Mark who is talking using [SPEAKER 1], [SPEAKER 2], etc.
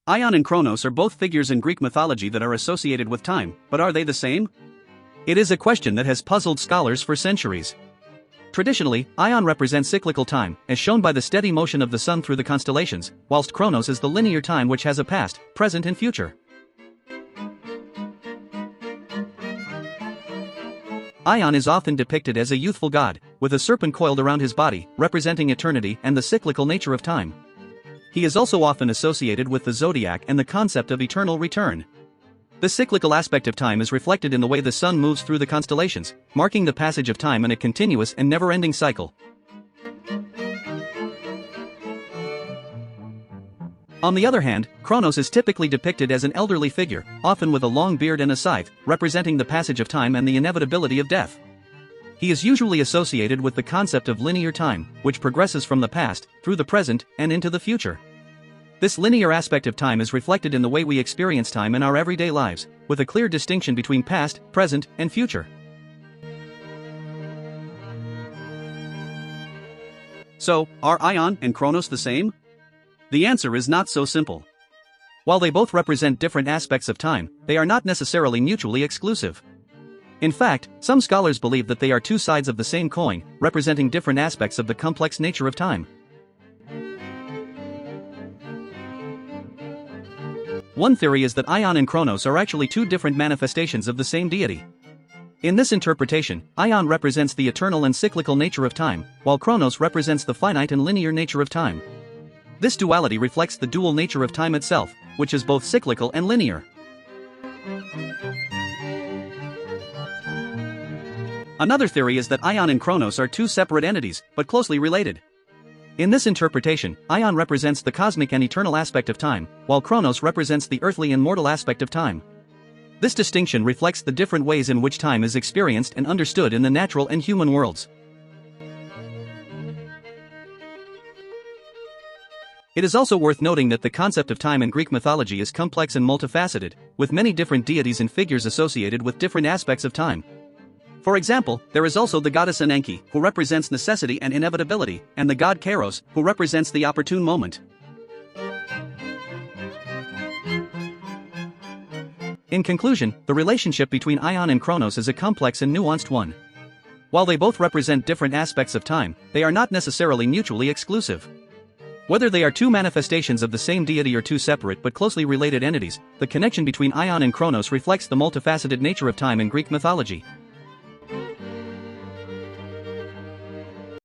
[SPEAKER 1] Aion and Chronos are both figures in Greek mythology that are associated with time, but are they the same? It is a question that has puzzled scholars for centuries. Traditionally, Aion represents cyclical time, as shown by the steady motion of the sun through the constellations, whilst Chronos is the linear time which has a past, present and future. Aion is often depicted as a youthful god, with a serpent coiled around his body, representing eternity and the cyclical nature of time. He is also often associated with the zodiac and the concept of eternal return. The cyclical aspect of time is reflected in the way the sun moves through the constellations, marking the passage of time in a continuous and never-ending cycle. On the other hand, Chronos is typically depicted as an elderly figure, often with a long beard and a scythe, representing the passage of time and the inevitability of death. He is usually associated with the concept of linear time, which progresses from the past, through the present, and into the future. This linear aspect of time is reflected in the way we experience time in our everyday lives, with a clear distinction between past, present, and future. So, are Aion and Chronos the same? The answer is not so simple. While they both represent different aspects of time, they are not necessarily mutually exclusive. In fact, some scholars believe that they are two sides of the same coin, representing different aspects of the complex nature of time. One theory is that Aion and Chronos are actually two different manifestations of the same deity. In this interpretation, Aion represents the eternal and cyclical nature of time, while Chronos represents the finite and linear nature of time. This duality reflects the dual nature of time itself, which is both cyclical and linear. Another theory is that Aion and Chronos are two separate entities, but closely related. In this interpretation, Aion represents the cosmic and eternal aspect of time, while Chronos represents the earthly and mortal aspect of time. This distinction reflects the different ways in which time is experienced and understood in the natural and human worlds. It is also worth noting that the concept of time in Greek mythology is complex and multifaceted, with many different deities and figures associated with different aspects of time. For example, there is also the goddess Enki, who represents necessity and inevitability, and the god Chronos, who represents the opportune moment. In conclusion, the relationship between Aion and Chronos is a complex and nuanced one. While they both represent different aspects of time, they are not necessarily mutually exclusive. Whether they are two manifestations of the same deity or two separate but closely related entities, the connection between Aion and Chronos reflects the multifaceted nature of time in Greek mythology.